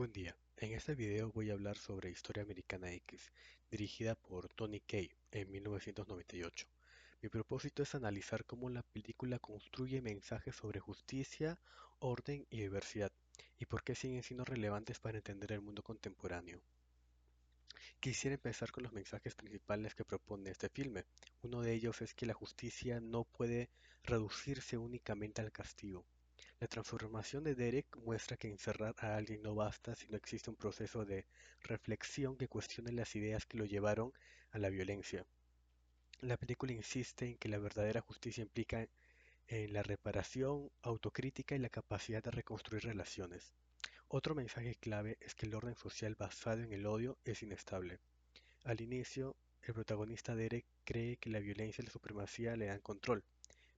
Buen día, en este video voy a hablar sobre Historia Americana X, dirigida por Tony Kaye en 1998. Mi propósito es analizar cómo la película construye mensajes sobre justicia, orden y diversidad, y por qué siguen siendo relevantes para entender el mundo contemporáneo. Quisiera empezar con los mensajes principales que propone este filme. Uno de ellos es que la justicia no puede reducirse únicamente al castigo. La transformación de Derek muestra que encerrar a alguien no basta si no existe un proceso de reflexión que cuestione las ideas que lo llevaron a la violencia. La película insiste en que la verdadera justicia implica en la reparación, autocrítica y la capacidad de reconstruir relaciones. Otro mensaje clave es que el orden social basado en el odio es inestable. Al inicio, el protagonista Derek cree que la violencia y la supremacía le dan control,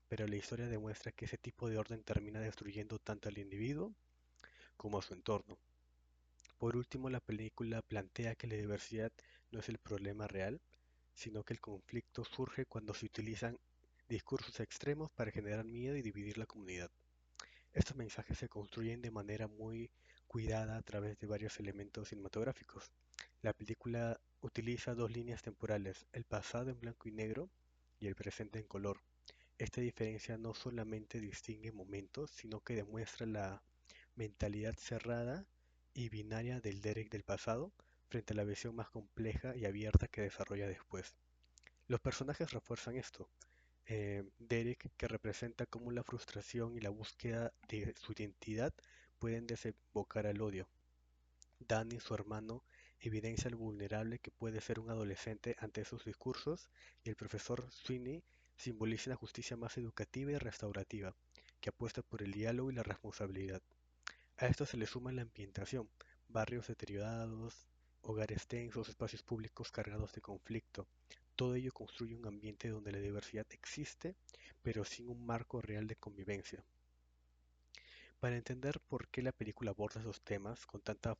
pero la historia demuestra que ese tipo de orden termina destruyendo tanto al individuo como a su entorno. Por último, la película plantea que la diversidad no es el problema real, sino que el conflicto surge cuando se utilizan discursos extremos para generar miedo y dividir la comunidad. Estos mensajes se construyen de manera muy cuidada a través de varios elementos cinematográficos. La película utiliza dos líneas temporales, el pasado en blanco y negro y el presente en color. Esta diferencia no solamente distingue momentos, sino que demuestra la mentalidad cerrada y binaria del Derek del pasado frente a la visión más compleja y abierta que desarrolla después. Los personajes refuerzan esto. Derek, que representa cómo la frustración y la búsqueda de su identidad pueden desembocar al odio. Danny, su hermano, evidencia lo vulnerable que puede ser un adolescente ante esos discursos, y el profesor Sweeney simboliza una justicia más educativa y restaurativa, que apuesta por el diálogo y la responsabilidad. A esto se le suma la ambientación, barrios deteriorados, hogares tensos, espacios públicos cargados de conflicto. Todo ello construye un ambiente donde la diversidad existe, pero sin un marco real de convivencia. Para entender por qué la película aborda esos temas con tanta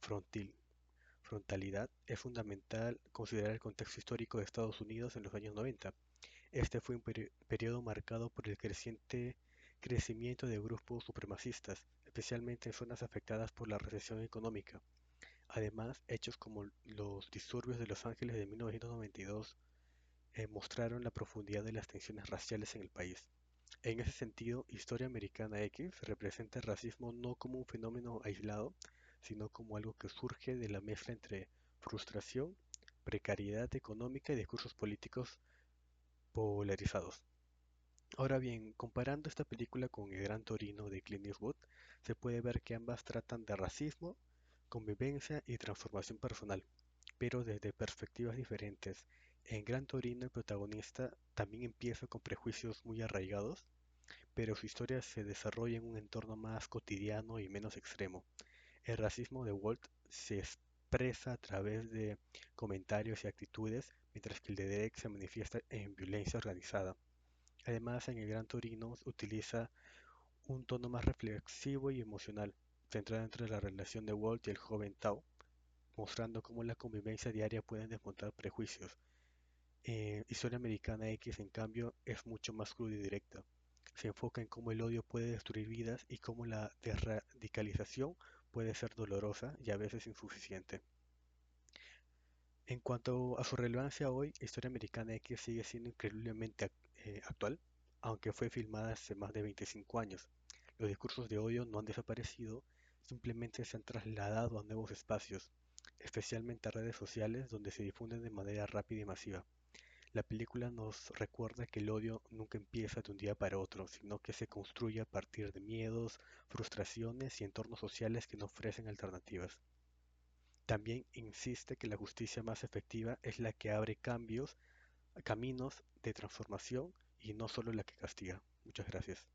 frontalidad, es fundamental considerar el contexto histórico de Estados Unidos en los años 90. Este fue un periodo marcado por el creciente crecimiento de grupos supremacistas, especialmente en zonas afectadas por la recesión económica. Además, hechos como los disturbios de Los Ángeles de 1992 mostraron la profundidad de las tensiones raciales en el país. En ese sentido, Historia Americana X representa el racismo no como un fenómeno aislado, sino como algo que surge de la mezcla entre frustración, precariedad económica y discursos políticos polarizados. Ahora bien, comparando esta película con El Gran Torino de Clint Eastwood, se puede ver que ambas tratan de racismo, convivencia y transformación personal, pero desde perspectivas diferentes. En Gran Torino el protagonista también empieza con prejuicios muy arraigados, pero su historia se desarrolla en un entorno más cotidiano y menos extremo. El racismo de Walt se expresa a través de comentarios y actitudes, mientras que el de Derek se manifiesta en violencia organizada. Además, en El Gran Torino utiliza un tono más reflexivo y emocional, centrado entre la relación de Walt y el joven Tao, mostrando cómo la convivencia diaria puede desmontar prejuicios. Historia Americana X, en cambio, es mucho más cruda y directa. Se enfoca en cómo el odio puede destruir vidas y cómo la desradicalización puede ser dolorosa y a veces insuficiente. En cuanto a su relevancia hoy, Historia Americana X sigue siendo increíblemente actual, aunque fue filmada hace más de 25 años. Los discursos de odio no han desaparecido, simplemente se han trasladado a nuevos espacios, especialmente a redes sociales donde se difunden de manera rápida y masiva. La película nos recuerda que el odio nunca empieza de un día para otro, sino que se construye a partir de miedos, frustraciones y entornos sociales que no ofrecen alternativas. También insiste que la justicia más efectiva es la que abre caminos de transformación y no solo la que castiga. Muchas gracias.